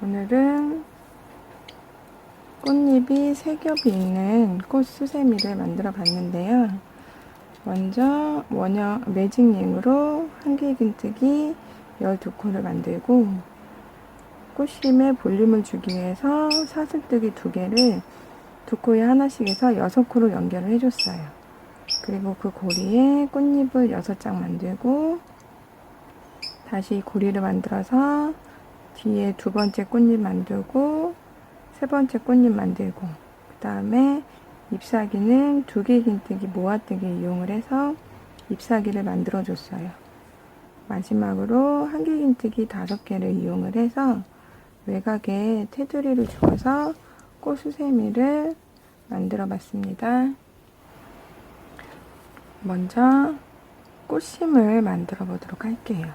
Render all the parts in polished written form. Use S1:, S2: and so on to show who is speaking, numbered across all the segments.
S1: 오늘은 꽃잎이 3겹이 있는 꽃수세미를 만들어 봤는데요. 먼저 매직링으로 한길긴뜨기 12코를 만들고, 꽃심에 볼륨을 주기 위해서 사슬뜨기 2개를 2코에 하나씩 해서 6코로 연결을 해줬어요. 그리고 그 고리에 꽃잎을 6장 만들고, 다시 고리를 만들어서 뒤에 2번째 꽃잎 만들고 3번째 꽃잎 만들고, 그 다음에 잎사귀는 2개 긴뜨기 모아뜨기 이용을 해서 잎사귀를 만들어 줬어요. 마지막으로 한길 긴뜨기 5개를 이용을 해서 외곽에 테두리를 주어서 꽃수세미를 만들어 봤습니다. 먼저 꽃심을 만들어 보도록 할게요.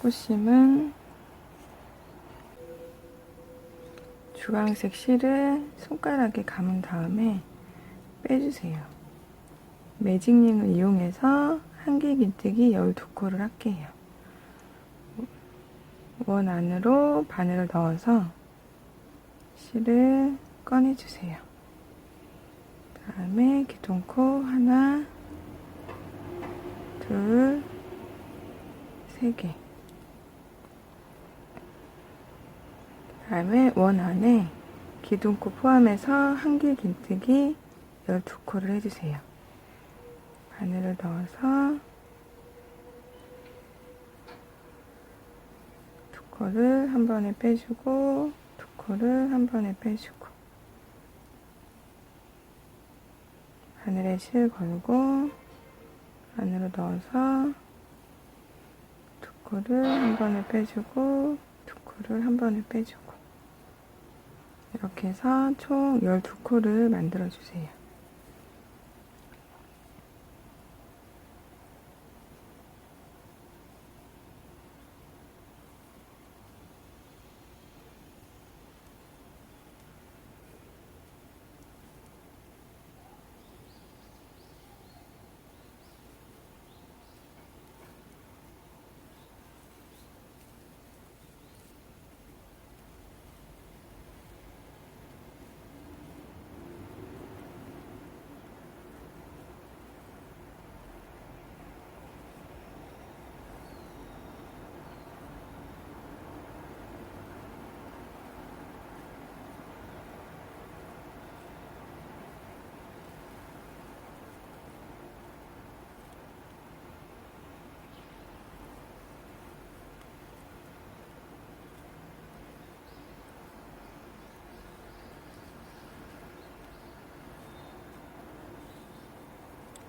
S1: 꽃심은 주황색 실을 손가락에 감은 다음에 빼주세요. 매직링을 이용해서 한길긴뜨기 12코를 할게요. 원 안으로 바늘을 넣어서 실을 꺼내주세요. 다음에 기둥코 하나, 둘, 3개. 다음에 원 안에 기둥코 포함해서 한길긴뜨기 12코를 해주세요. 바늘을 넣어서 2코를 한 번에 빼주고 2코를 한 번에 빼주고, 바늘에 실 걸고 안으로 넣어서 2코를 한 번에 빼주고 2코를 한 번에 빼주고, 이렇게 해서 총 12코를 만들어 주세요.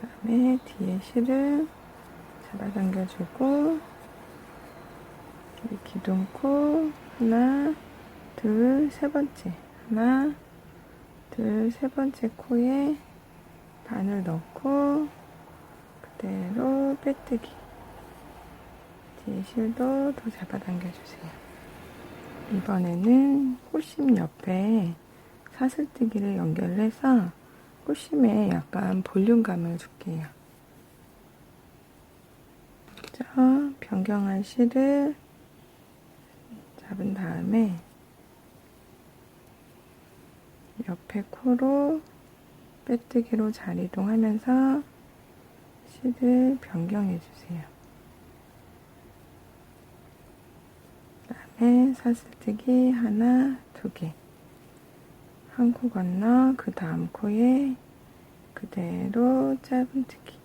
S1: 그다음에 뒤에 실을 잡아당겨주고, 이 기둥코 하나, 둘, 3번째 하나, 둘, 3번째 코에 바늘 넣고 그대로 빼뜨기. 뒤에 실도 더 잡아당겨주세요. 이번에는 꽃심 옆에 사슬뜨기를 연결해서 꽃심에 약간 볼륨감을 줄게요. 먼저 변경한 실을 잡은 다음에 옆에 코로 빼뜨기로 자리이동하면서 실을 변경해 주세요. 그다음에 사슬뜨기 하나, 2개. 한 코 건너 그 다음 코에 그대로 짧은뜨기.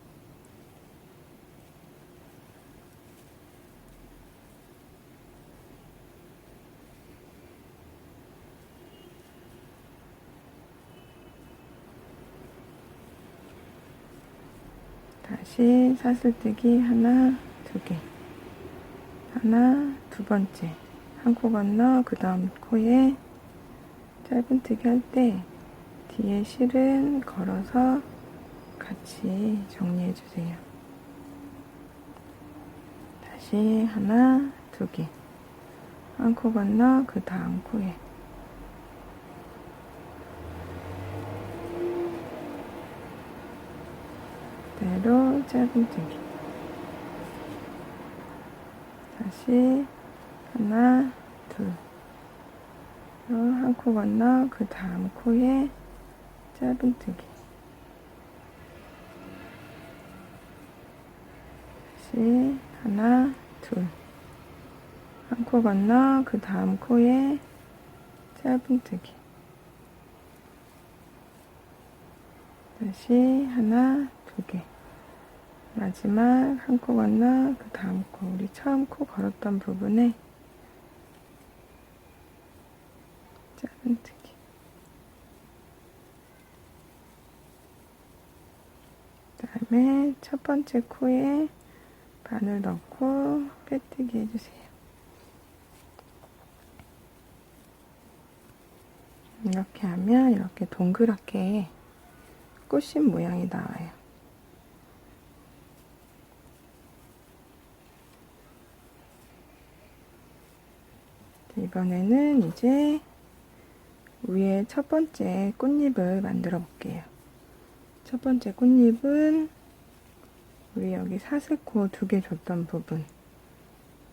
S1: 다시 사슬뜨기 하나, 2개. 하나, 2번째. 한 코 건너 그 다음 코에 짧은뜨기 할 때 뒤에 실은 걸어서 같이 정리해 주세요. 다시 하나, 2개. 한 코 건너 그 다음 코에 그대로 짧은뜨기. 다시 하나, 둘. 한 코 건너 그 다음 코에 짧은뜨기. 다시 하나, 둘. 한 코 건너 그 다음 코에 짧은뜨기. 다시 하나, 두 개. 마지막 한 코 건너 그 다음 코, 우리 처음 코 걸었던 부분에 짧은뜨기. 그 다음에 첫 번째 코에 바늘 넣고 빼뜨기 해주세요. 이렇게 하면 이렇게 동그랗게 꽃잎 모양이 나와요. 이번에는 이제 위에 첫 번째 꽃잎을 만들어 볼게요. 첫 번째 꽃잎은 우리 여기 사슬코 2개 줬던 부분,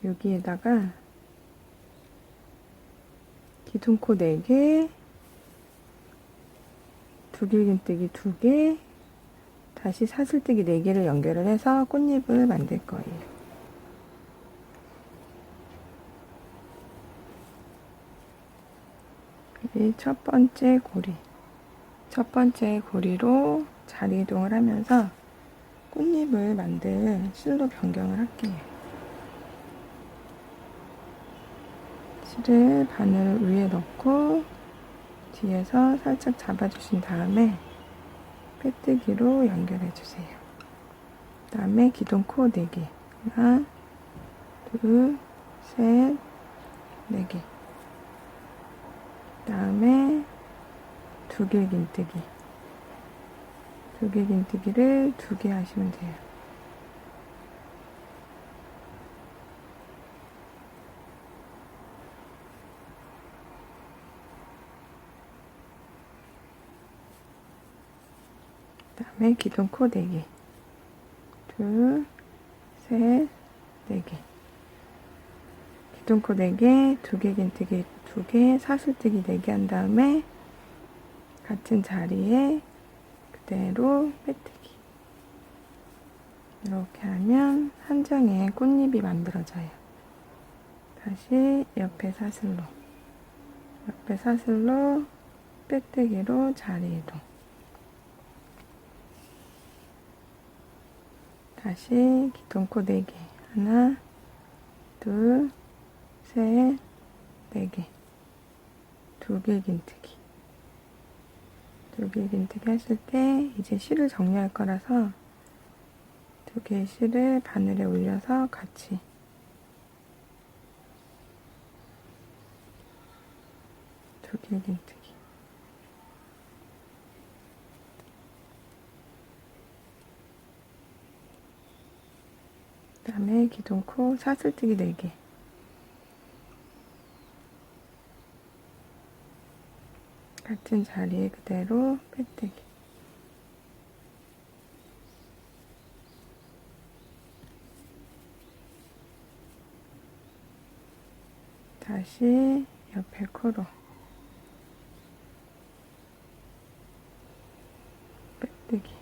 S1: 여기에다가 기둥코 4개, 두길긴뜨기 2개, 다시 사슬뜨기 4개를 연결을 해서 꽃잎을 만들 거예요. 이 첫 번째 고리, 첫 번째 고리로 자리 이동을 하면서 꽃잎을 만들 실로 변경을 할게요. 실을 바늘 위에 넣고 뒤에서 살짝 잡아주신 다음에 빼뜨기로 연결해 주세요. 그 다음에 기둥코 4개, 하나, 둘, 셋, 4개. 그 다음에 두길긴뜨기, 두길긴뜨기를 2개 하시면 돼요. 그 다음에 기둥코 4개, 둘, 셋, 4개. 기둥코 4개, 두길긴뜨기 2개, 사슬뜨기 4개 한 다음에 같은 자리에 그대로 빼뜨기. 이렇게 하면 한 장의 꽃잎이 만들어져요. 다시 옆에 사슬로 빼뜨기로 자리 이동. 다시 기둥코 4개, 하나, 둘, 셋, 4개. 두길긴뜨기. 두길긴뜨기 하실 때 이제 실을 정리할 거라서 2개의 실을 바늘에 올려서 같이 두길긴뜨기. 그 다음에 기둥코 사슬뜨기 4개. 같은 자리에 그대로 빼뜨기. 다시 옆에 코로 빼뜨기.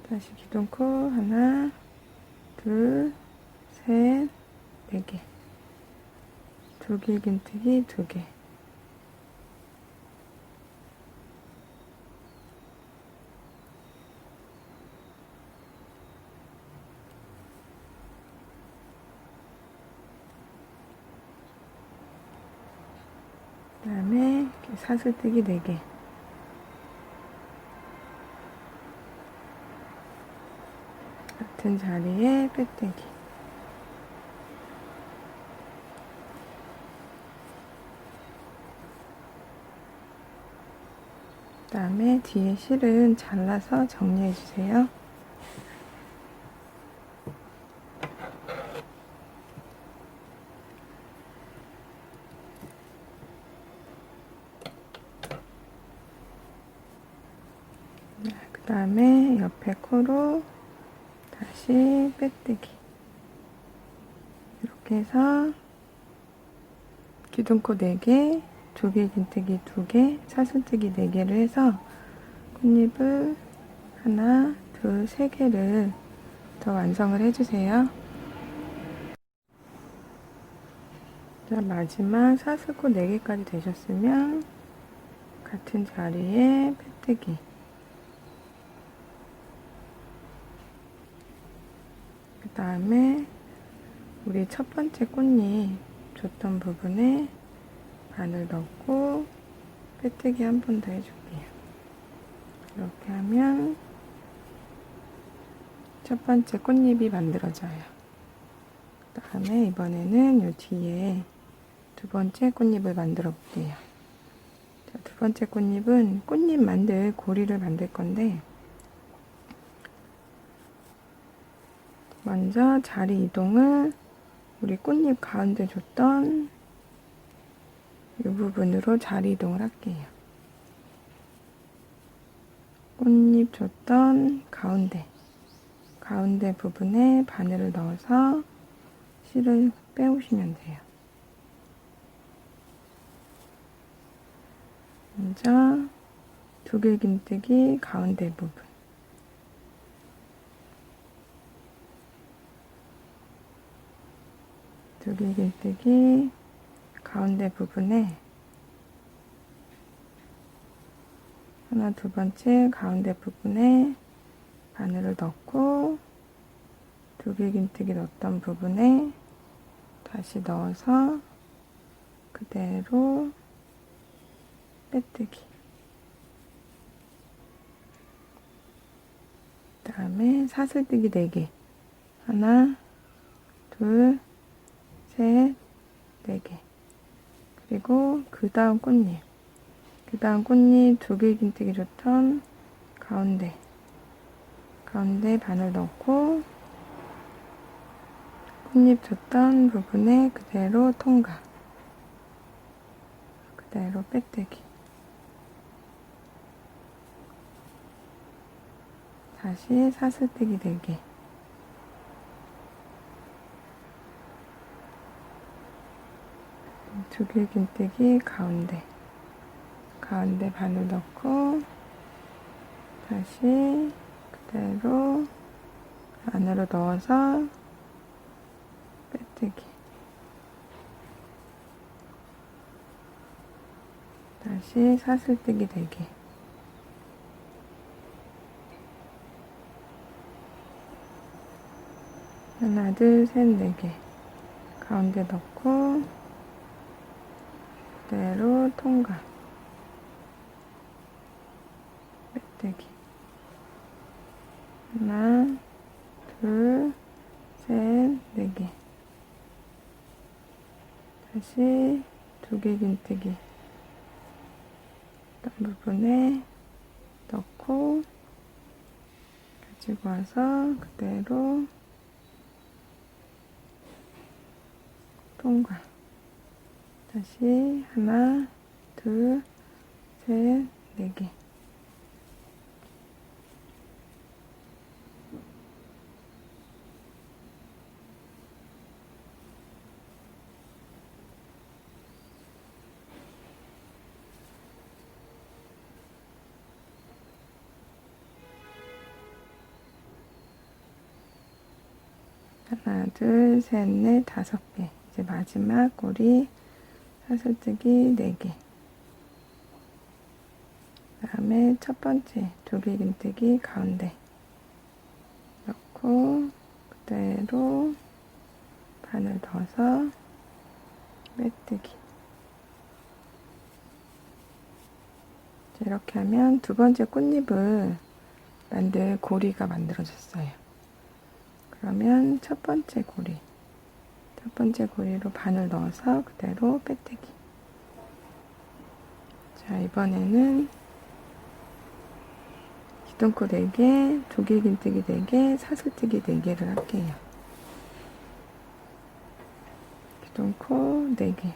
S1: 다시 기둥코 하나, 둘, 셋, 4개. 두길긴뜨기 2개. 그 다음에 사슬뜨기 4개. 같은 자리에 빼뜨기. 그 다음에 뒤에 실은 잘라서 정리해 주세요. 그 다음에 옆에 코로 다시 빼뜨기. 이렇게 해서 기둥코 4개, 조개긴뜨기 2개, 사슬뜨기 4개를 해서 꽃잎을 하나, 둘, 3개를 더 완성을 해주세요. 자, 마지막 사슬꽃 4개까지 되셨으면 같은 자리에 빼뜨기, 그 다음에 우리 첫 번째 꽃잎 줬던 부분에 바늘 넣고 빼뜨기 한 번 더 해줄게요. 이렇게 하면 첫 번째 꽃잎이 만들어져요. 그 다음에 이번에는 이 뒤에 두 번째 꽃잎을 만들어 볼게요. 자, 두 번째 꽃잎은 꽃잎 만들 고리를 만들 건데, 먼저 자리 이동을 우리 꽃잎 가운데 줬던 이 부분으로 자리 이동을 할게요. 꽃잎 줬던 가운데 부분에 바늘을 넣어서 실을 빼오시면 돼요. 먼저 두길긴뜨기 가운데 부분, 두길긴뜨기 가운데 부분에 하나, 두 번째 가운데 부분에 바늘을 넣고 두길긴뜨기 넣었던 부분에 다시 넣어서 그대로 빼뜨기, 그 다음에 사슬뜨기 4개, 하나, 둘, 셋, 4개, 그리고 그 다음 꽃잎 두길긴뜨기 줬던 가운데 바늘 넣고 꽃잎 줬던 부분에 그대로 통과, 그대로 빼뜨기, 다시 사슬뜨기 4개, 두길긴뜨기 가운데 바늘 넣고 다시 그대로 안으로 넣어서 빼뜨기, 다시 사슬뜨기 4개, 하나, 둘, 셋, 4개 가운데 넣고 그대로 통과, 빼뜨기, 하나, 둘, 셋, 4개, 다시 두길긴뜨기 부분에 넣고 가지고 와서 그대로 통과, 다시 하나, 둘, 셋, 4개, 하나, 둘, 셋, 넷, 5개. 이제 마지막 꼬리 사슬뜨기 4개. 그 다음에 첫 번째 두길긴뜨기 가운데 넣고 그대로 바늘 넣어서 빼뜨기. 이렇게 하면 두 번째 꽃잎을 만들 고리가 만들어졌어요. 그러면 첫 번째 고리로 바늘 넣어서 그대로 빼뜨기. 자, 이번에는 기둥코 4개, 두길긴뜨기 4개, 사슬뜨기 4개를 할게요. 기둥코 4개,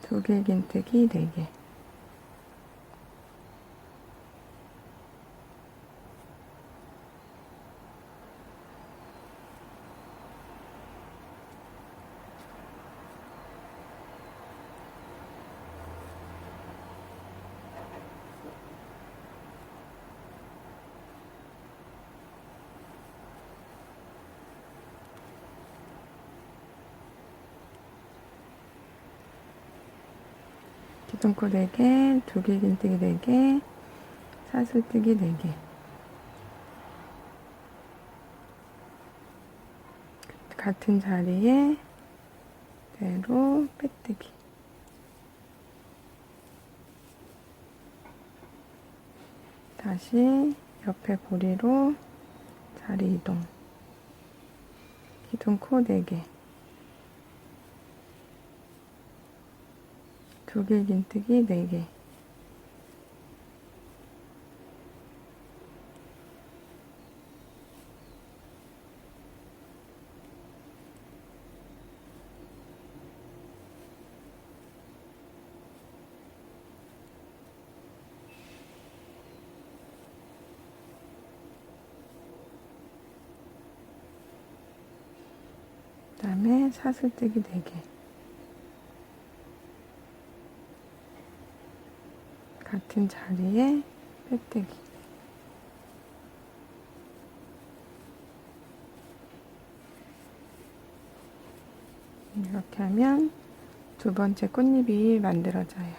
S1: 두길긴뜨기 4개, 기둥코 4개, 두길긴뜨기 4개, 사슬뜨기 4개. 같은 자리에 그대로 빼뜨기. 다시 옆에 고리로 자리 이동. 기둥코 4개. 두길긴뜨기 4개. 그 다음에 사슬뜨기 4개. 같은 자리에 빼뜨기. 이렇게 하면 두 번째 꽃잎이 만들어져요.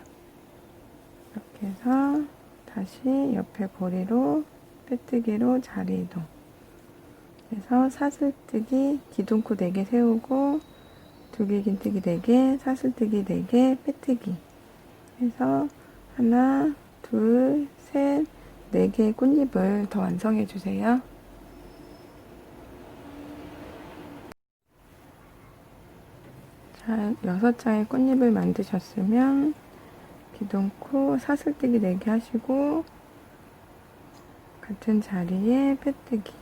S1: 이렇게 해서 다시 옆에 고리로 빼뜨기로 자리 이동. 그래서 사슬뜨기 기둥코 4개 세우고 두길긴뜨기 4개, 사슬뜨기 4개, 빼뜨기 해서 하나, 둘, 셋, 4개의 꽃잎을 더 완성해 주세요. 자, 6장의 꽃잎을 만드셨으면 기둥코 사슬뜨기 4개 하시고 같은 자리에 빼뜨기.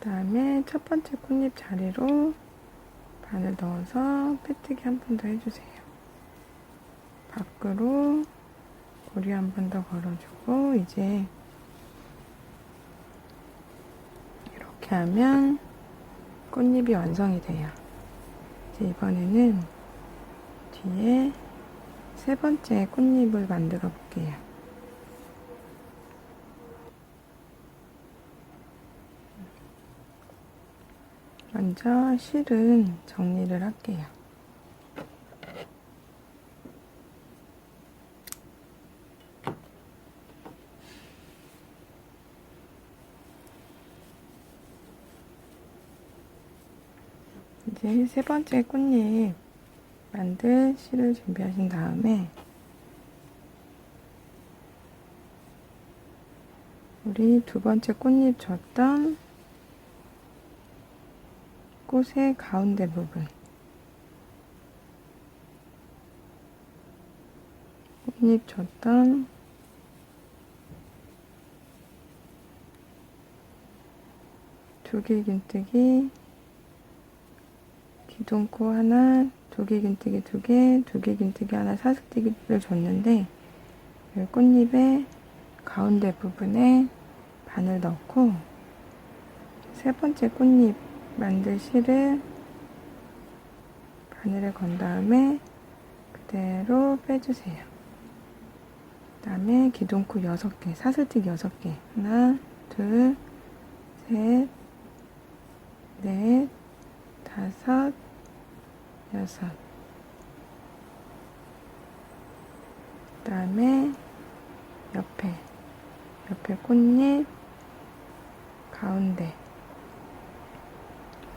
S1: 그 다음에 첫 번째 꽃잎 자리로 바늘 넣어서 빼뜨기 한 번 더 해주세요. 밖으로 고리 한 번 더 걸어주고 이제 이렇게 하면 꽃잎이 완성이 돼요. 이제 이번에는 뒤에 세 번째 꽃잎을 만들어 볼게요. 먼저 실은 정리를 할게요. 이제 세 번째 꽃잎 만들 실을 준비하신 다음에 우리 두 번째 꽃잎 줬던 꽃의 가운데 부분, 꽃잎 줬던 두길긴뜨기 기둥코 하나, 두길긴뜨기 2개, 두길긴뜨기 하나, 사슬뜨기를 줬는데 이 꽃잎의 가운데 부분에 바늘 넣고 세 번째 꽃잎 만들 실을 바늘에 건 다음에 그대로 빼주세요. 그 다음에 기둥코 6개, 사슬뜨기 6개. 하나, 둘, 셋, 넷, 다섯, 6. 그 다음에 옆에 꽃잎 가운데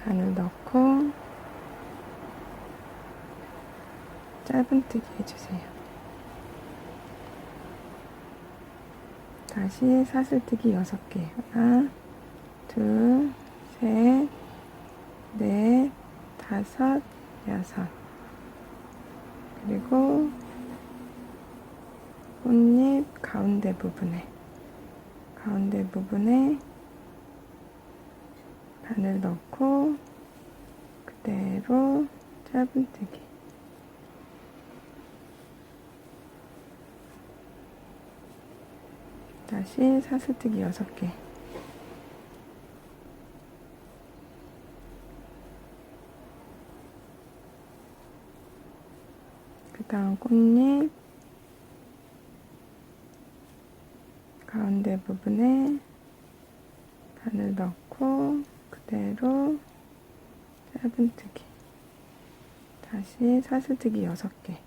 S1: 바늘 넣고 짧은뜨기 해주세요. 다시 사슬뜨기 6개. 하나, 둘, 셋, 넷, 다섯, 6. 그리고 꽃잎 가운데 부분에 바늘 넣고 그대로 짧은뜨기. 다시 사슬뜨기 6개. 그 다음 꽃잎 가운데 부분에 바늘 넣고 그대로 짧은뜨기. 다시 사슬뜨기 6개.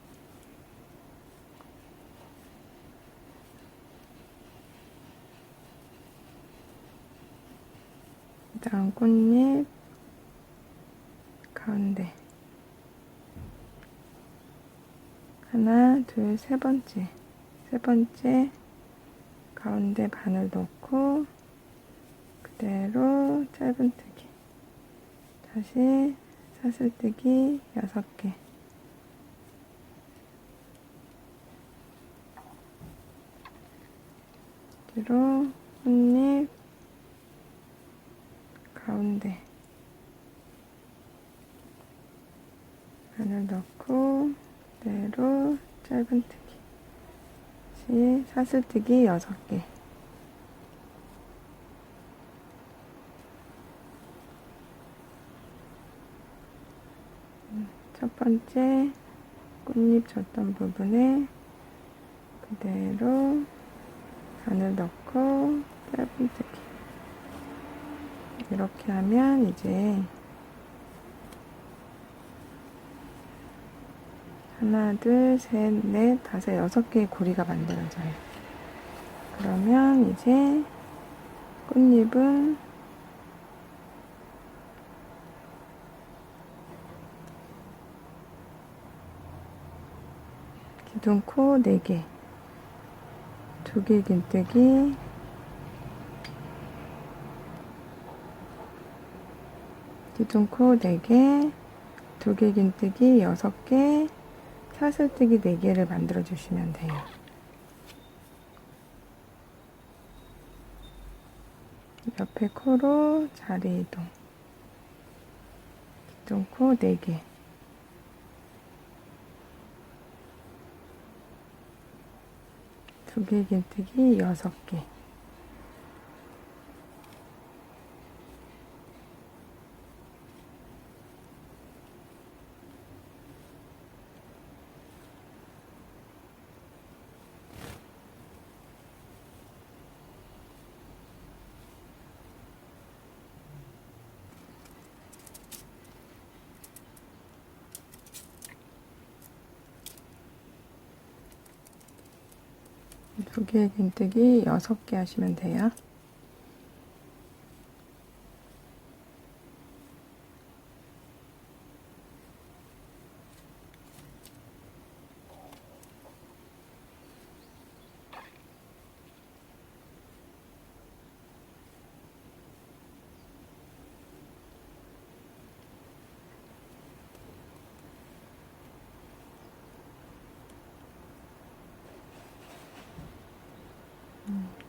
S1: 그 다음 꽃잎 가운데 하나, 둘, 세 번째 가운데 바늘 넣고 그대로 짧은뜨기, 다시 사슬뜨기 6개. 뒤로 꽃잎 가운데 바늘 넣고 그대로 짧은뜨기, 다시 사슬뜨기 6개. 첫 번째 꽃잎 줬던 부분에 그대로 바늘 넣고 짧은뜨기. 이렇게 하면 이제 하나, 둘, 셋, 넷, 다섯, 6개의 고리가 만들어져요. 그러면 이제 꽃잎은 기둥코 4개, 2개 긴뜨기, 기둥코 4개, 2개 긴뜨기 6개, 사슬뜨기 4개를 만들어 주시면 돼요. 옆에 코로 자리 이동, 기둥코 4개, 두 개 긴뜨기 6개, 두 개 긴뜨기 6개 하시면 돼요.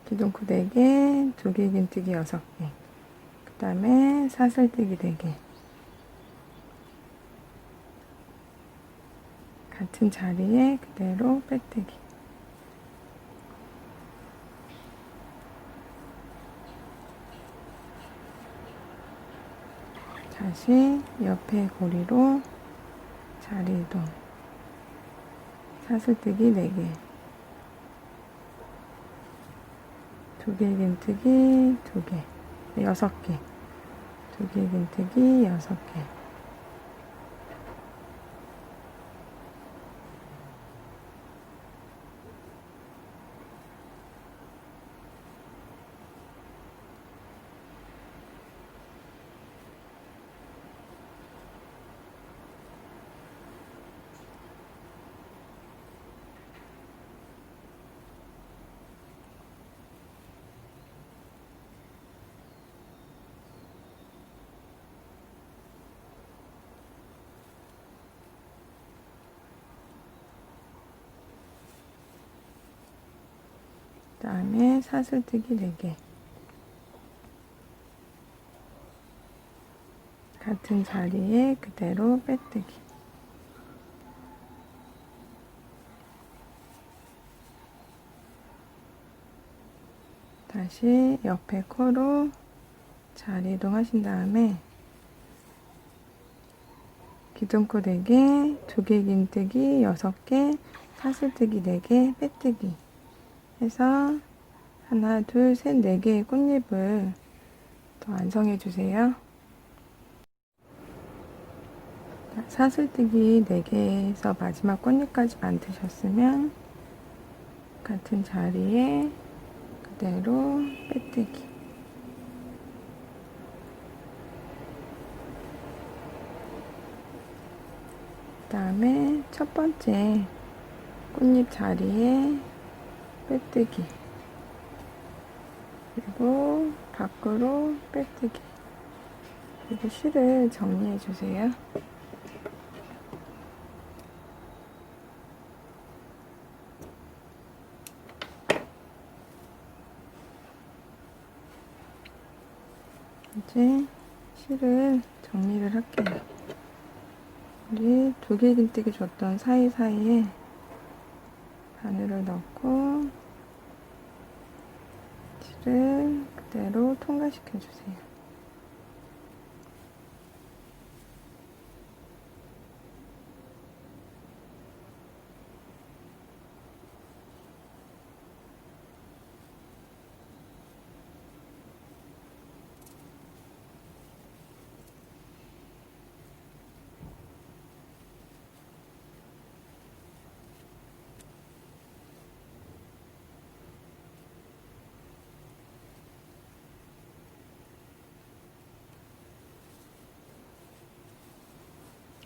S1: 기둥코 4개, 2개 긴뜨기 6개, 그 다음에 사슬뜨기 4개, 같은 자리에 그대로 빼뜨기, 다시 옆에 고리로 자리 이동, 사슬뜨기 4개, 2개 긴뜨기 2개, 6개, 2개 긴뜨기 6개, 그 다음에 사슬뜨기 4개, 같은 자리에 그대로 빼뜨기, 다시 옆에 코로 자리 이동 하신 다음에 기둥코 4개, 2개 긴뜨기 6개, 사슬뜨기 4개, 빼뜨기 해서 하나, 둘, 셋, 4개의 꽃잎을 더 완성해 주세요. 사슬뜨기 4개에서 마지막 꽃잎까지 만드셨으면 같은 자리에 그대로 빼뜨기. 그 다음에 첫 번째 꽃잎 자리에 빼뜨기, 그리고 밖으로 빼뜨기. 그리고 실을 정리해 주세요. 이제 실을 정리를 할게요. 우리 2개 긴뜨기 줬던 사이사이에 바늘을 넣고 실을 그대로 통과시켜 주세요.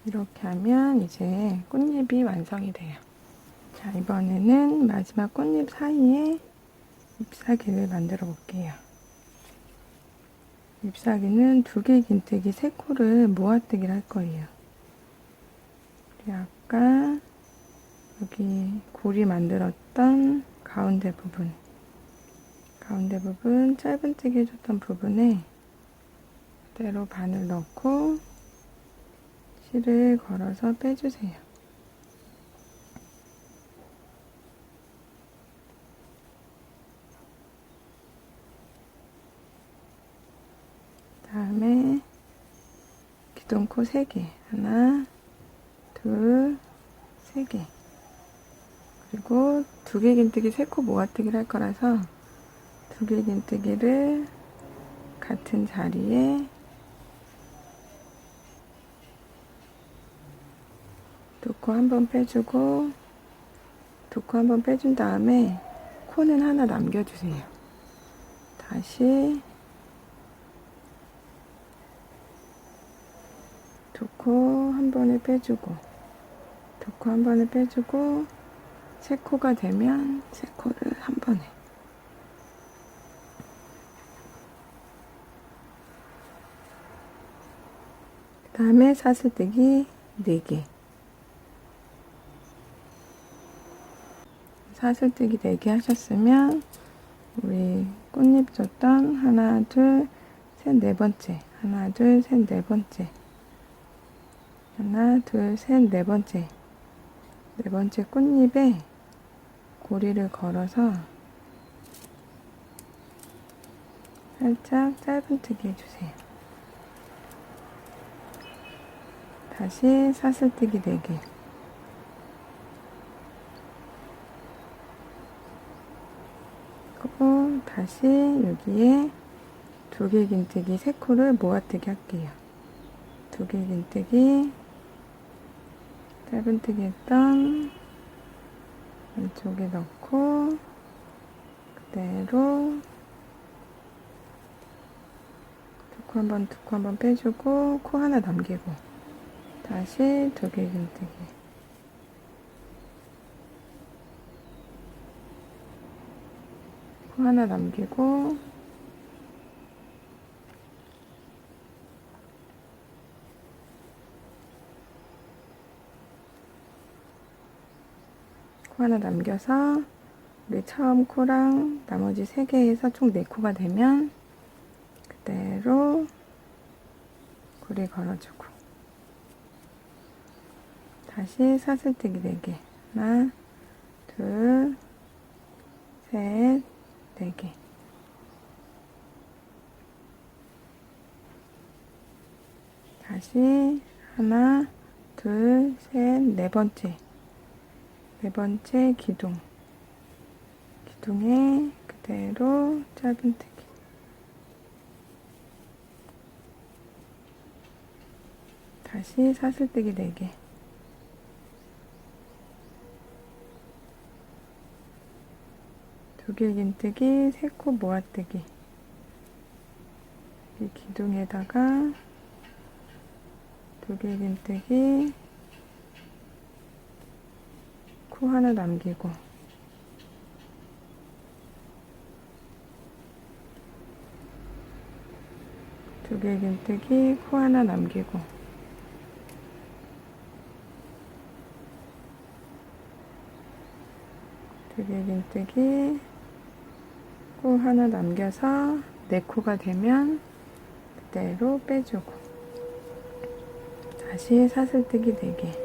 S1: 이렇게 하면 이제 꽃잎이 완성이 돼요. 자, 이번에는 마지막 꽃잎 사이에 잎사귀를 만들어 볼게요. 잎사귀는 2개 긴뜨기 3코를 모아뜨기를 할 거예요. 우리 아까 여기 고리 만들었던 가운데 부분 짧은뜨기 해줬던 부분에 그대로 바늘 넣고 실을 걸어서 빼주세요. 다음에 기둥코 3개, 하나, 둘, 3개. 그리고 2개 긴뜨기 3코 모아뜨기를 할 거라서 2개 긴뜨기를 같은 자리에 두 코 한 번 빼주고, 두 코 한 번 빼준 다음에 코는 하나 남겨주세요. 다시 두 코 한 번에 빼주고, 두 코 한 번에 빼주고, 3코가 되면 3코를 한 번에. 그 다음에 사슬뜨기 4개. 사슬뜨기 4개 하셨으면 우리 꽃잎 줬던 하나, 둘, 셋, 4번째. 하나, 둘, 셋, 4번째. 하나, 둘, 셋, 4번째. 4번째 꽃잎에 고리를 걸어서 살짝 짧은뜨기 해주세요. 다시 사슬뜨기 4개. 그리고 다시 여기에 2개 긴뜨기 3코를 모아뜨기 할게요. 2개 긴뜨기 짧은뜨기 했던 왼쪽에 넣고 그대로 두 코 한 번 빼주고 코 하나 남기고 다시 2개 긴뜨기. 코 하나 남기고 코 하나 남겨서 우리 처음 코랑 나머지 3개에서 총 4코가 되면 그대로 고리 걸어주고 다시 사슬뜨기 4개. 하나, 둘, 셋, 4개. 다시 하나, 둘, 셋, 4번째. 4번째 기둥. 기둥에 그대로 짧은뜨기. 다시 사슬뜨기 4개, 두길긴뜨기, 3코 모아뜨기, 이 기둥에다가 두길긴뜨기, 코 하나 남기고, 두길긴뜨기, 코 하나 남기고, 두길긴뜨기, 코 하나 남겨서 4코가 되면 그대로 빼주고, 다시 사슬뜨기 4개,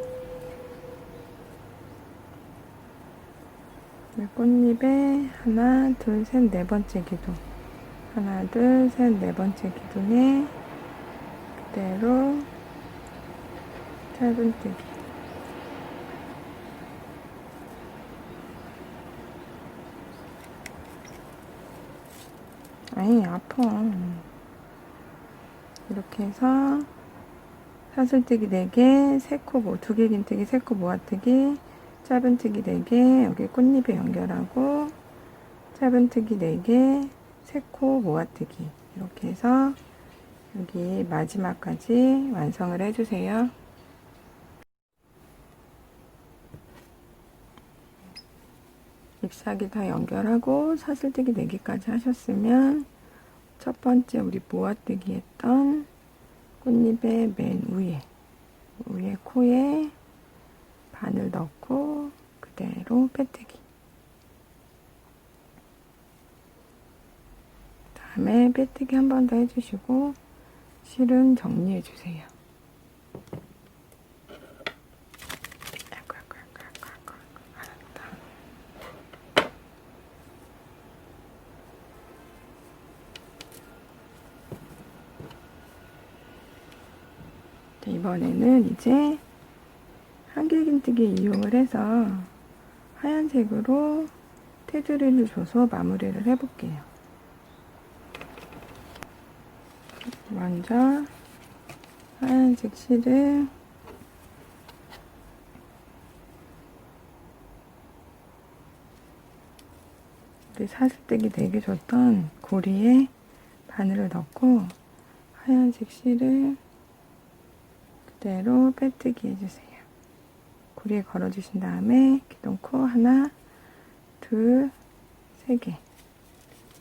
S1: 꽃잎에 하나, 둘, 셋, 4번째 기둥, 하나, 둘, 셋, 4번째 기둥에 그대로 짧은뜨기, 아이 아파. 이렇게 해서 사슬뜨기 4개, 3코, 두길긴뜨기, 3코 모아뜨기, 짧은뜨기 4개, 여기 꽃잎에 연결하고 짧은뜨기 4개, 3코 모아뜨기, 이렇게 해서 여기 마지막까지 완성을 해주세요. 잎사귀 다 연결하고 사슬뜨기 4개까지 하셨으면 첫 번째 우리 모아뜨기 했던 꽃잎의 맨 위에 코에 바늘 넣고 그대로 빼뜨기, 다음에 빼뜨기 한 번 더 해주시고 실은 정리해 주세요. 이번에는 이제 한길긴뜨기 이용을 해서 하얀색으로 테두리를 줘서 마무리를 해볼게요. 먼저 하얀색 실을 우리 사슬뜨기 4개 줬던 고리에 바늘을 넣고 하얀색 실을 그대로 빼뜨기 해주세요. 고리에 걸어주신 다음에 기둥코 하나, 둘, 3개,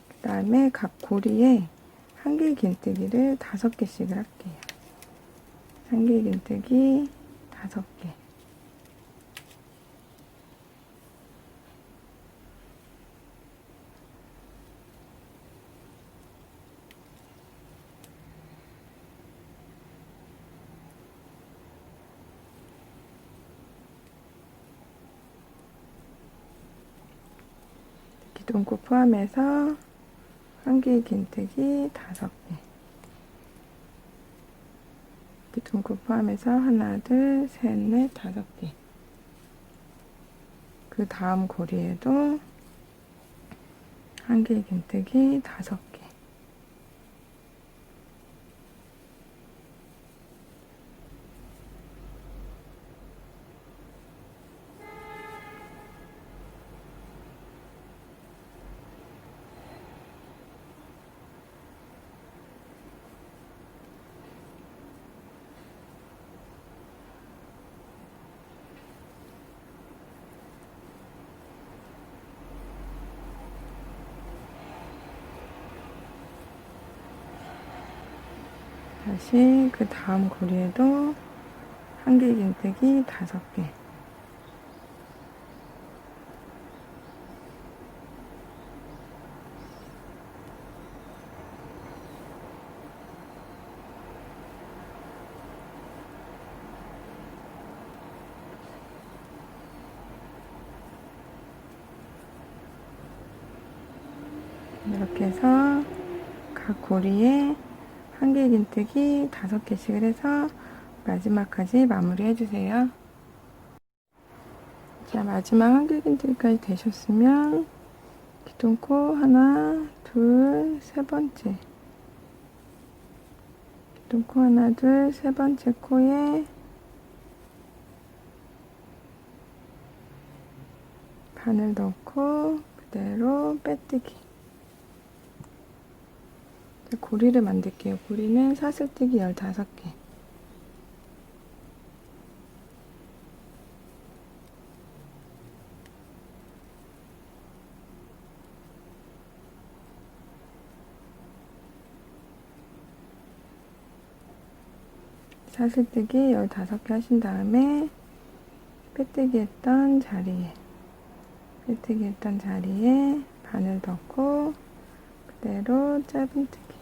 S1: 그 다음에 각 고리에 한길긴뜨기를 5개씩을 할게요. 한길긴뜨기 5개, 기둥코 포함해서 한길긴뜨기 5개, 기둥코 포함해서 하나, 둘, 셋, 넷, 5개. 그 다음 고리에도 한길긴뜨기 5개. 다시 그 다음 고리에도 한길긴뜨기 5개, 이렇게 해서 각 고리에 한길긴뜨기 5개씩을 해서 마지막까지 마무리 해주세요. 자, 마지막 한길긴뜨기까지 되셨으면 기둥코 하나, 둘, 3번째 놓고 하나, 둘, 세 번째 코에 바늘 넣고 그대로 빼뜨기. 고리를 만들게요. 고리는 사슬뜨기 15개. 사슬뜨기 15개 하신 다음에 빼뜨기 했던 자리에 바늘 넣고 그대로 짧은뜨기.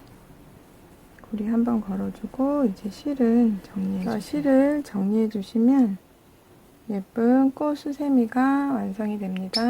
S1: 고리 한번 걸어주고 이제 실을 정리해주세요. 실을 정리해주시면 예쁜 꽃 수세미가 완성이 됩니다.